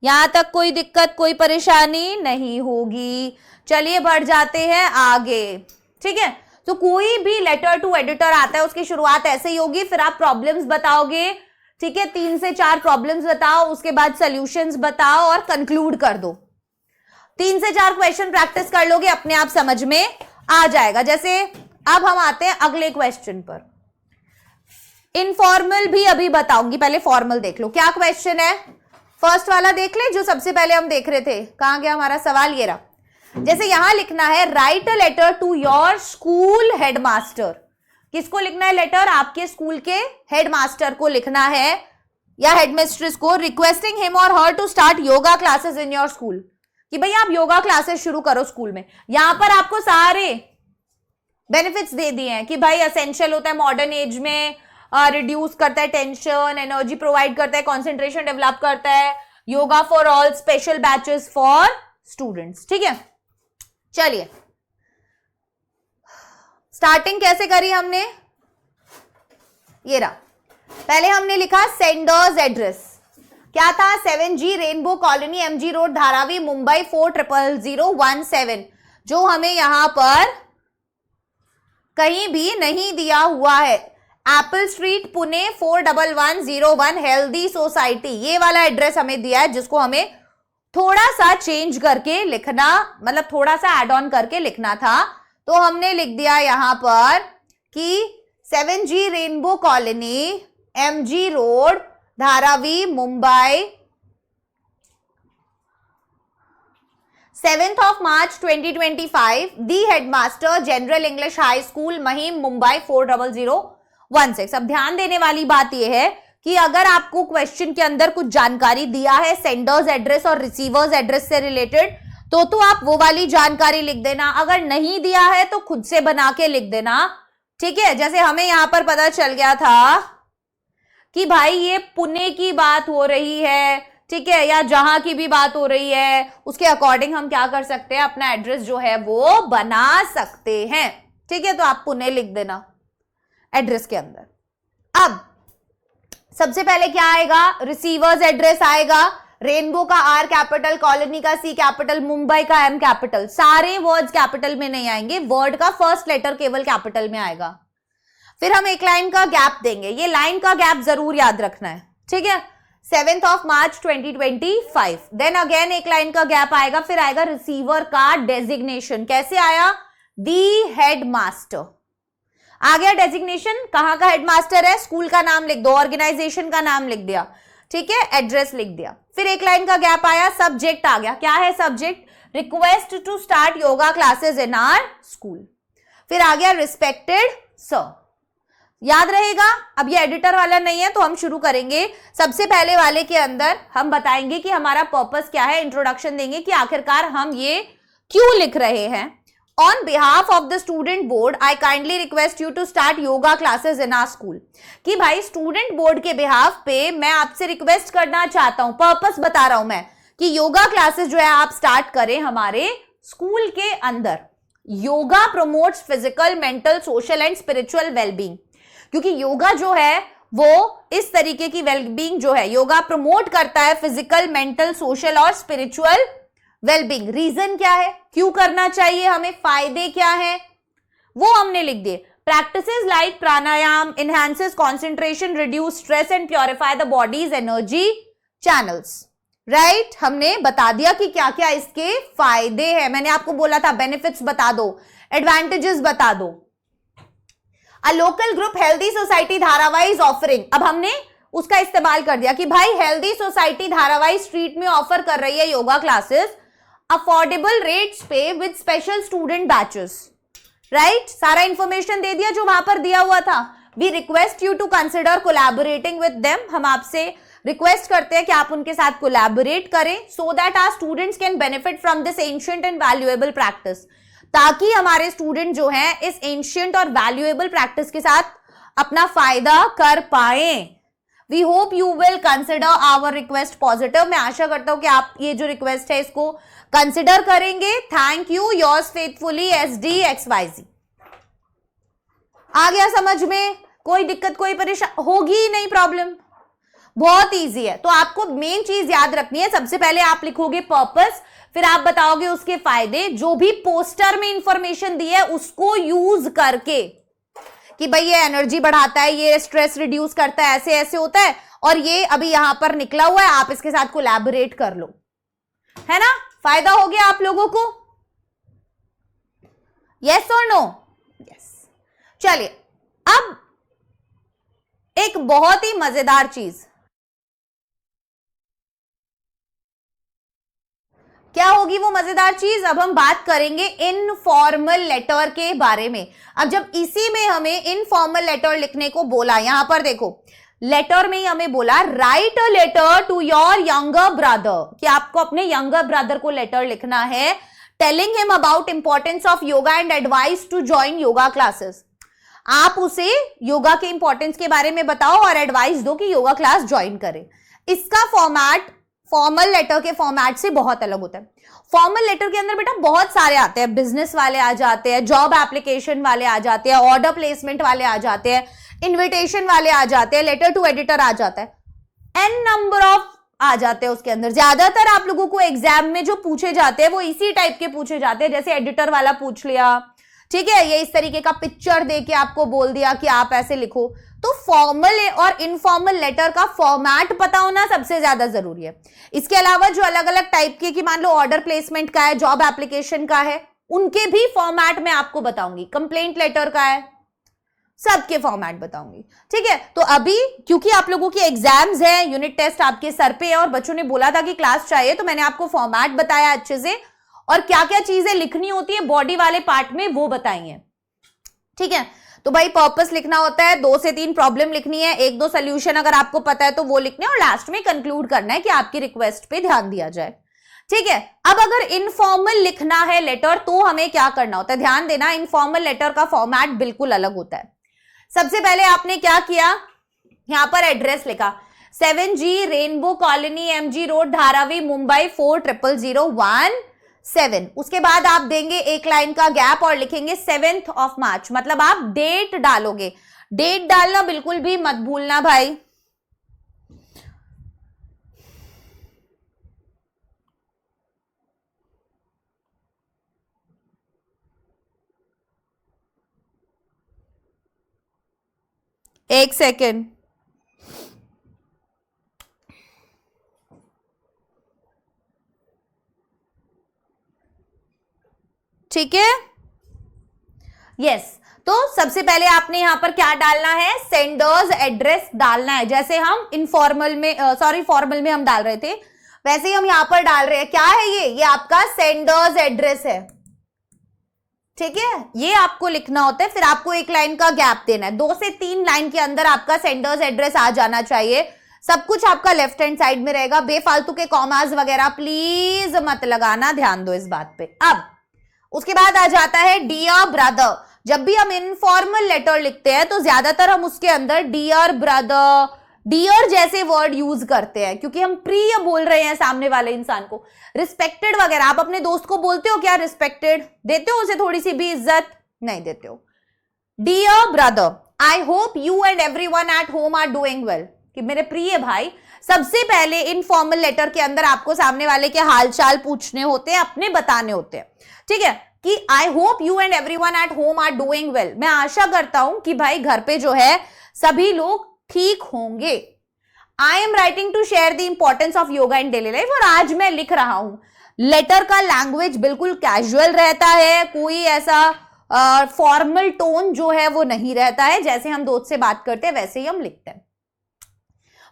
यहां तक कोई दिक्कत कोई परेशानी नहीं होगी। चलिए बढ़ जाते हैं आगे, ठीक है। तो कोई भी लेटर टू एडिटर आता है उसकी शुरुआत ऐसे ही होगी, फिर आप प्रॉब्लम्स बताओगे, ठीक है, 3 से 4 प्रॉब्लम्स बताओ, उसके बाद सॉल्यूशंस बताओ और कंक्लूड कर दो। 3 से 4 क्वेश्चन प्रैक्टिस कर लोगे, अपने आप समझ में आ जाएगा। जैसे अब हम आते हैं अगले क्वेश्चन पर। इनफॉर्मल भी अभी बताऊंगी, पहले फॉर्मल देख लो। क्या क्वेश्चन है? फर्स्ट वाला देख ले जो सबसे पहले हम देख रहे थे। कहां गया हमारा सवाल? ये रहा। जैसे यहां लिखना है write a letter to your school headmaster. किसको लिखना है लेटर? आपके स्कूल के हेडमास्टर को लिखना है या हेडमिस्ट्रेस को, requesting him or her to start yoga classes in your school, कि भाई आप योगा क्लासेस शुरू करो स्कूल में। यहां पर आपको सारे बेनिफिट्स दे दिए हैं कि भाई एसेंशियल होता है मॉडर्न एज में, रिड्यूस करता है टेंशन, एनर्जी प्रोवाइड करता है, कॉन्सेंट्रेशन डेवलप करता है, yoga for all, special batches for students, ठीक है। चलिए स्टार्टिंग कैसे करी हमने? ये रहा। पहले हमने लिखा सेंडर्स एड्रेस, क्या था? 7G rainbow colony, MG road, Dharavi, Mumbai 400017, जो हमें यहां पर कहीं भी नहीं दिया हुआ है। Apple street Pune 41101, healthy society, ये वाला एड्रेस हमें दिया है, जिसको हमें थोड़ा सा चेंज करके लिखना, मतलब थोड़ा सा एड ऑन करके लिखना था। तो हमने लिख दिया यहां पर कि 7G rainbow colony, MG road, Dharavi, Mumbai, 7th of March 2025, the headmaster, general English high school, Mahim, Mumbai 40016। अब ध्यान देने वाली बात यह है कि अगर आपको क्वेश्चन के अंदर कुछ जानकारी दिया है सेंडर्स एड्रेस और रिसीवर्स एड्रेस से रिलेटेड, तो आप वो वाली जानकारी लिख देना। अगर नहीं दिया है तो खुद से बना के लिख देना, ठीक है। जैसे हमें यहां पर पता चल गया था कि भाई ये पुणे की बात हो रही है, ठीक है, या जहां की भी बात हो रही है, उसके अकॉर्डिंग हम क्या कर सकते हैं, अपना एड्रेस जो है वो बना सकते हैं, ठीक है। तो आप पुणे लिख देना एड्रेस के अंदर। अब सबसे पहले क्या आएगा? रिसीवर्स एड्रेस आएगा। रेनबो का R कैपिटल, कॉलोनी का C कैपिटल, मुंबई का M कैपिटल। सारे वर्ड्स कैपिटल में नहीं आएंगे, वर्ड का फर्स्ट लेटर केवल कैपिटल में आएगा। फिर हम एक लाइन का गैप देंगे, ये लाइन का गैप जरूर याद रखना है, ठीक है। 7th of March 2025, then again एक लाइन का गैप आएगा, फिर आएगा रिसीवर का डेजिग्नेशन। कैसे आया? दी हेडमास्टर। आ गया डेजिग्नेशन, कहां का हेडमास्टर है, स्कूल का नाम लिख दो, ऑर्गेनाइजेशन का नाम लिख दिया, ठीक है, एड्रेस लिख दिया। फिर एक लाइन का गैप आया, सब्जेक्ट आ गया। क्या है subject? Request to start yoga classes in our school. फिर आ गया रिस्पेक्टेड सर। याद रहेगा। अब ये एडिटर वाला नहीं है तो हम शुरू करेंगे। सबसे पहले वाले के अंदर हम बताएंगे कि हमारा पर्पस क्या है, इंट्रोडक्शन देंगे कि आखिरकार हम ये क्यों लिख रहे हैं। On behalf of the student board I kindly request you to start yoga classes in our school. कि भाई स्टूडेंट बोर्ड के बिहाफ पे मैं आपसे रिक्वेस्ट करना चाहता हूं, पर्पस बता रहा हूं मैं, कि योगा क्लासेस जो है आप स्टार्ट करें हमारे स्कूल के अंदर। Yoga promotes physical, mental, social and spiritual wellbeing. क्योंकि योगा जो है वो इस तरीके की वेलबींग जो है, योगा प्रमोट करता है फिजिकल, मेंटल, सोशल और स्पिरिचुअल वेलबींग। रीजन क्या है, क्यों करना चाहिए हमें, फायदे क्या है, वो हमने लिख दिए। Practices like pranayama enhances concentration, reduce stress and purify the bodies energy channels. Right, हमने बता दिया कि क्या क्या इसके फायदे हैं। मैंने आपको बोला था बेनिफिट्स बता दो, एडवांटेजेस बता दो। A local group healthy society Dharavi offering, अब हमने उसका इस्तेमाल कर दिया कि भाई हेल्दी सोसाइटी धारावाई स्ट्रीट में ऑफर कर रही है योगा क्लासेस अफोर्डेबल रेट्स पे with special student batches. Right, सारा इंफॉर्मेशन दे दिया जो वहां पर दिया हुआ था। We request you to consider collaborating with them, हम आपसे रिक्वेस्ट करते हैं कि आप उनके साथ कोलैबोरेट करें so that our students can benefit from this ancient and valuable practice, ताकि हमारे स्टूडेंट जो हैं इस एंशिएंट और वैल्यूएबल प्रैक्टिस के साथ अपना फायदा कर पाए। We hope you will consider our request positive. मैं आशा करता हूं कि आप ये जो रिक्वेस्ट है इसको कंसिडर करेंगे। Thank you, yours faithfully SD XYZ। आ गया समझ में, कोई दिक्कत कोई परेशानी होगी ही नहीं, प्रॉब्लम बहुत इजी है। तो आपको मेन चीज याद रखनी है, सबसे पहले आप लिखोगे पर्पस, फिर आप बताओगे उसके फायदे, जो भी पोस्टर में इंफॉर्मेशन दी है उसको यूज करके कि भाई ये एनर्जी बढ़ाता है, ये स्ट्रेस रिड्यूस करता है, ऐसे ऐसे होता है, और ये अभी यहां पर निकला हुआ है, आप इसके साथ कोलैबोरेट कर लो, है ना। फायदा हो गया आप लोगों को, यस और नो? यस। चलिए अब एक बहुत ही मजेदार चीज, क्या होगी वो मजेदार चीज, अब हम बात करेंगे इनफॉर्मल लेटर के बारे में। अब जब इसी में हमें इनफॉर्मल लेटर लिखने को बोला, यहां पर देखो लेटर में ही हमें बोला write a letter to your younger brother, कि आपको अपने यंगर ब्रदर को लेटर लिखना है, telling him about importance of yoga and advice to join yoga classes. आप उसे योगा के इंपॉर्टेंस के बारे में बताओ और एडवाइस दो कि योगा क्लास ज्वाइन करे। इसका फॉर्मेट फॉर्मल लेटर के फॉर्मेट से बहुत अलग होता है। फॉर्मल लेटर के अंदर बेटा बहुत सारे आते हैं, बिजनेस वाले आ जाते हैं, जॉब एप्लीकेशन वाले आ जाते हैं, ऑर्डर प्लेसमेंट वाले आ जाते हैं, इन्विटेशन वाले आ जाते हैं, लेटर टू एडिटर आ जाता है, एन नंबर ऑफ आ जाते हैं उसके अंदर। ज्यादातर आप लोगों को एग्जाम में जो पूछे जाते हैं वो इसी टाइप के पूछे जाते हैं, जैसे एडिटर वाला पूछ लिया, ठीक है, ये इस तरीके का पिक्चर दे के आपको बोल दिया कि आप ऐसे लिखो। तो फॉर्मल और इनफॉर्मल लेटर का फॉर्मेट पता होना सबसे ज्यादा जरूरी है। इसके अलावा जो अलग अलग टाइप के, कि मान लो ऑर्डर प्लेसमेंट का है, जॉब एप्लीकेशन का है, उनके भी फॉर्मेट में आपको बताऊंगी, कंप्लेंट लेटर का है, सबके फॉर्मेट बताऊंगी, ठीक है। तो अभी क्योंकि आप लोगों की एग्जाम्स है, यूनिट टेस्ट आपके सर पे है और बच्चों ने बोला था कि क्लास चाहिए, तो मैंने आपको फॉर्मेट बताया अच्छे से, और क्या क्या चीजें लिखनी होती है बॉडी वाले पार्ट में वो बताई है, ठीक है। तो भाई पर्पस लिखना होता है, 2 से 3 प्रॉब्लम लिखनी है, 1-2 सोल्यूशन अगर आपको पता है तो वो लिखने, और लास्ट में कंक्लूड करना है कि आपकी रिक्वेस्ट पे ध्यान दिया जाए, ठीक है। अब अगर इनफॉर्मल लिखना है लेटर तो हमें क्या करना होता है, ध्यान देना, इनफॉर्मल लेटर का फॉर्मेट बिल्कुल अलग होता है। सबसे पहले आपने क्या किया, यहां पर एड्रेस लिखा 7G rainbow colony MG road Dharavi Mumbai 400017। उसके बाद आप देंगे एक लाइन का गैप और लिखेंगे 7th of March, मतलब आप डेट डालोगे। डेट डालना बिल्कुल भी मत भूलना भाई। एक सेकेंड, ठीक है, यस। तो सबसे पहले आपने यहां पर क्या डालना है, सेंडर्स एड्रेस डालना है, जैसे हम इनफॉर्मल में फॉर्मल में हम डाल रहे थे वैसे ही हम यहां पर डाल रहे हैं। क्या है ये आपका सेंडर्स एड्रेस है, ठीक है, ये आपको लिखना होता है, फिर आपको एक लाइन का गैप देना है, 2 से 3 लाइन के अंदर आपका सेंडर्स एड्रेस आ जाना चाहिए। सब कुछ आपका लेफ्ट हैंड साइड में रहेगा, बेफालतू के कॉमास वगैरह प्लीज मत लगाना, ध्यान दो इस बात पे। अब उसके बाद आ जाता है डियर ब्रदर। जब भी हम इनफॉर्मल लेटर लिखते हैं तो ज्यादातर हम उसके अंदर डियर ब्रदर, डियर जैसे वर्ड यूज करते हैं, क्योंकि हम प्रिय बोल रहे हैं सामने वाले इंसान को। रिस्पेक्टेड वगैरह आप अपने दोस्त को बोलते हो क्या? रिस्पेक्टेड देते हो उसे थोड़ी सी भी इज्जत? नहीं देते हो। Dear brother, I hope you and everyone at home are doing well, कि मेरे प्रिय भाई, सबसे पहले इनफॉर्मल लेटर के अंदर आपको सामने वाले के हालचाल पूछने होते हैं, अपने बताने होते हैं, ठीक है, कि I hope you and everyone at home are doing well. मैं आशा करता हूं कि भाई घर पे जो है सभी लोग ठीक होंगे। I am writing to share the importance of yoga in daily life, और आज मैं लिख रहा हूं। लेटर का लैंग्वेज बिल्कुल कैजुअल रहता है, कोई ऐसा फॉर्मल टोन जो है वो नहीं रहता है, जैसे हम दोस्त से बात करते हैं वैसे ही हम लिखते हैं।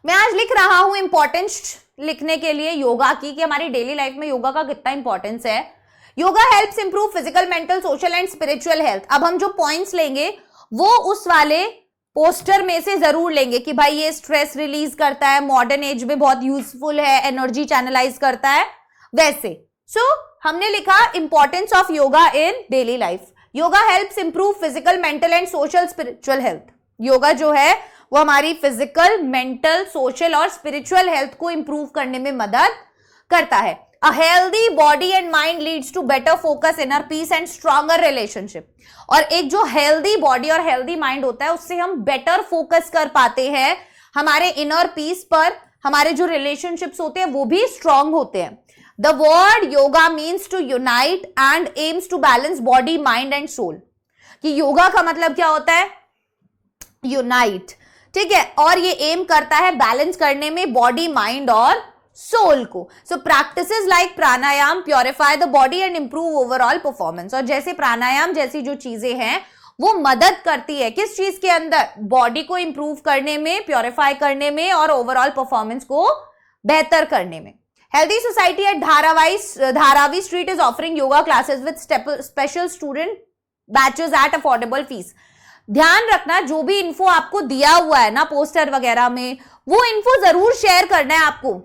मैं आज लिख रहा हूं इंपॉर्टेंस लिखने के लिए योगा की, कि हमारी डेली लाइफ में योगा का कितना इंपॉर्टेंस है। Yoga helps improve physical, mental, social and spiritual health. अब हम जो पॉइंट्स लेंगे वो उस वाले पोस्टर में से जरूर लेंगे कि भाई ये स्ट्रेस रिलीज करता है, मॉडर्न एज में बहुत यूजफुल है, एनर्जी चैनलाइज करता है, वैसे। सो हमने लिखा importance of yoga in daily life. Yoga helps improve physical, mental and social spiritual health. Yoga जो है वो हमारी फिजिकल, मेंटल, सोशल और स्पिरिचुअल हेल्थ को इंप्रूव करने में मदद करता है। A healthy body and mind leads to better focus, inner peace and stronger relationship. और एक जो healthy body और healthy mind होता है उससे हम better focus कर पाते हैं हमारे inner peace पर, हमारे जो relationships होते हैं वो भी strong होते हैं। The word yoga means to unite and aims to balance body, mind and soul. कि योगा का मतलब क्या होता है? Unite, ठीक है, और ये एम करता है बैलेंस करने में बॉडी, माइंड और सोल को। So practices like pranayama purify the body and improve overall performance. और जैसे प्राणायाम जैसी जो चीजें हैं वो मदद करती है किस चीज के अंदर? बॉडी को इंप्रूव करने में, प्योरीफाई करने में और ओवरऑल परफॉर्मेंस को बेहतर करने में। Healthy society at Dharavi street is offering yoga classes with special student batches at affordable fees. ध्यान रखना, जो भी इन्फो आपको दिया हुआ है ना पोस्टर वगैरह में, वो इन्फो जरूर शेयर करना है आपको,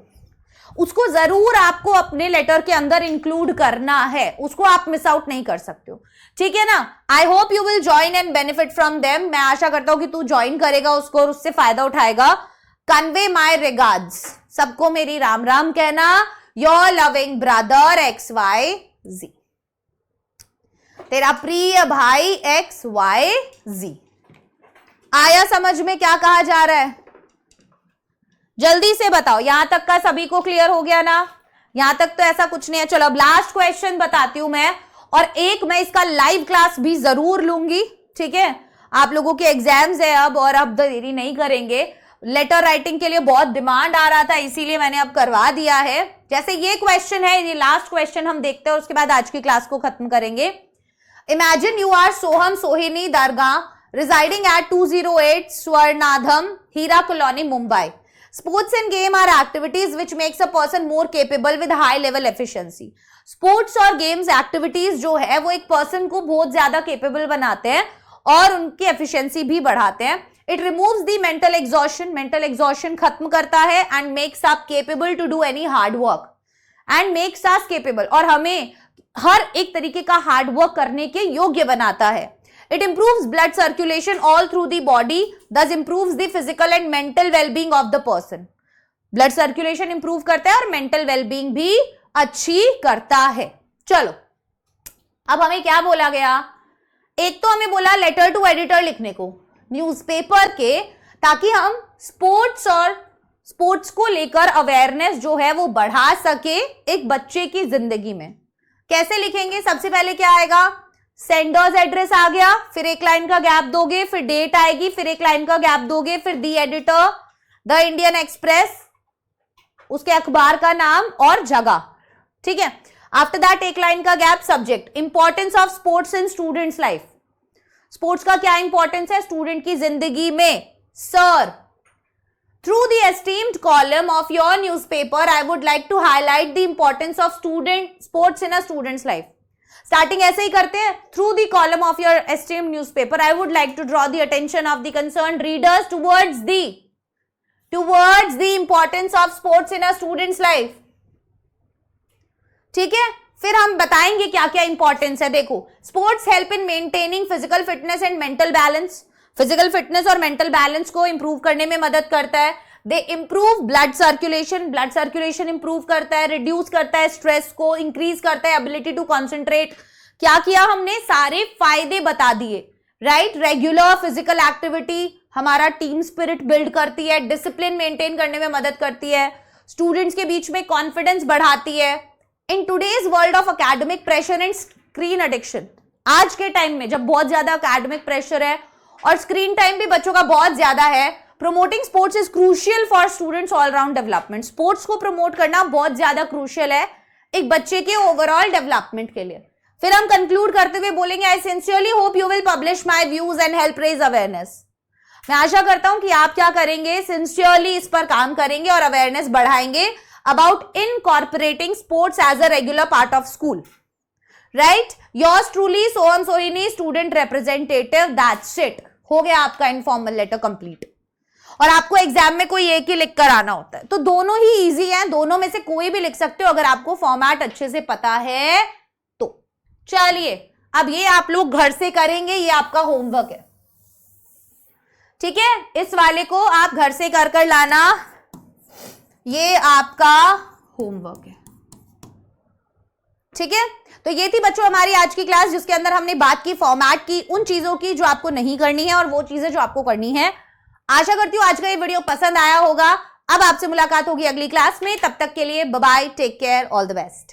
उसको जरूर आपको अपने लेटर के अंदर इंक्लूड करना है, उसको आप मिस आउट नहीं कर सकते हो, ठीक है ना। आई hope you will join and benefit from them. मैं आशा करता हूं कि तू ज्वाइन करेगा उसको और उससे फायदा उठाएगा। कन्वे माई रिगार्ड्स, सबको मेरी राम राम कहना। योर लविंग ब्रदर XYZ, तेरा प्रिय भाई XYZ। आया समझ में क्या कहा जा रहा है? जल्दी से बताओ, यहां तक का सभी को क्लियर हो गया ना? यहां तक तो ऐसा कुछ नहीं है। चलो अब लास्ट क्वेश्चन बताती हूं मैं, और एक मैं इसका लाइव क्लास भी जरूर लूंगी, ठीक है। आप लोगों के एग्जाम्स है अब, और अब देरी नहीं करेंगे। लेटर राइटिंग के लिए बहुत डिमांड आ रहा था, इसीलिए मैंने अब करवा दिया है। जैसे ये क्वेश्चन है, ये लास्ट क्वेश्चन हम देखते हैं और उसके बाद आज की क्लास को खत्म करेंगे। Imagine you are Soham Sohini Dargah residing at 208 Swarnadham, Hira Colony, Mumbai. Sports and game are activities which makes a person more capable with high level efficiency. Sports और games activities जो है वो एक person को बहुत ज्यादा capable बनाते हैं और उनकी efficiency भी बढ़ाते हैं। It removes the mental exhaustion खत्म करता है and makes us capable to do any hard work and makes us capable, और हमें हर एक तरीके का हार्ड वर्क करने के योग्य बनाता है। It improves blood circulation all through the body, thus improves the physical and mental well-being of the person. Blood circulation improve करता है और mental well-being भी अच्छी करता है। चलो, अब हमें क्या बोला गया? एक तो हमें बोला लेटर टू एडिटर लिखने को न्यूज़पेपर के, ताकि हम स्पोर्ट्स को लेकर अवेयरनेस जो है वो बढ़ा सके एक बच्चे की जिंदगी में। कैसे लिखेंगे? सबसे पहले क्या आएगा? सेंडर्स एड्रेस आ गया, फिर एक लाइन का गैप दोगे, फिर डेट आएगी, फिर एक लाइन का गैप दोगे, फिर the editor, the Indian Express, उसके अखबार का नाम और जगह, ठीक है। आफ्टर दैट एक लाइन का gap, subject, importance of sports in students life. Sports का क्या इंपॉर्टेंस है स्टूडेंट की जिंदगी में? Sir, through the esteemed column of your newspaper I would like to highlight the importance of sports in a students life. Starting ऐसे ही करते हैं, through the column of your esteemed newspaper I would like to draw the attention of the concerned readers towards the importance of sports in a students life. ठीक है, फिर हम बताएंगे क्या क्या इंपॉर्टेंस है। देखो, sports help in maintaining physical fitness and mental balance. Physical fitness और मेंटल बैलेंस को इंप्रूव करने में मदद करता है। दे इंप्रूव ब्लड सर्कुलेशन इंप्रूव करता है, रिड्यूस करता है स्ट्रेस को, इंक्रीज करता है एबिलिटी टू कॉन्सेंट्रेट। क्या किया हमने, सारे फायदे बता दिए, राइट। रेगुलर फिजिकल एक्टिविटी हमारा टीम स्पिरिट बिल्ड करती है, डिसिप्लिन मेंटेन करने में मदद करती है, स्टूडेंट्स के बीच में कॉन्फिडेंस बढ़ाती है। In today's world of academic pressure and screen addiction, आज के टाइम में जब बहुत ज्यादा अकेडमिक प्रेशर है और स्क्रीन टाइम भी बच्चों का बहुत ज्यादा है, promoting sports is crucial for students all round development. Sports को प्रमोट करना बहुत ज्यादा क्रूशियल है एक बच्चे के ओवरऑल डेवलपमेंट के लिए। फिर हम कंक्लूड करते हुए बोलेंगे, I sincerely hope you will publish my views and help raise awareness. मैं आशा करता हूं कि आप क्या करेंगे, सिंसियरली इस पर काम करेंगे और अवेयरनेस बढ़ाएंगे about incorporating sports as a regular part of school, right. Yours truly Soham Sohini, student representative. That's it, हो गया आपका इनफॉर्मल लेटर कंप्लीट। और आपको एग्जाम में कोई एक ही लिख कर आना होता है, तो दोनों ही इजी हैं, दोनों में से कोई भी लिख सकते हो अगर आपको फॉर्मेट अच्छे से पता है तो। चलिए, अब ये आप लोग घर से करेंगे, ये आपका होमवर्क है, ठीक है। इस वाले को आप घर से कर कर लाना, ये आपका होमवर्क है, ठीक है। तो ये थी बच्चों हमारी आज की क्लास, जिसके अंदर हमने बात की फॉर्मेट की, उन चीजों की जो आपको नहीं करनी है और वो चीजें जो आपको करनी है। आशा करती हूं आज का ये वीडियो पसंद आया होगा। अब आपसे मुलाकात होगी अगली क्लास में, तब तक के लिए bye bye, take care, all the best.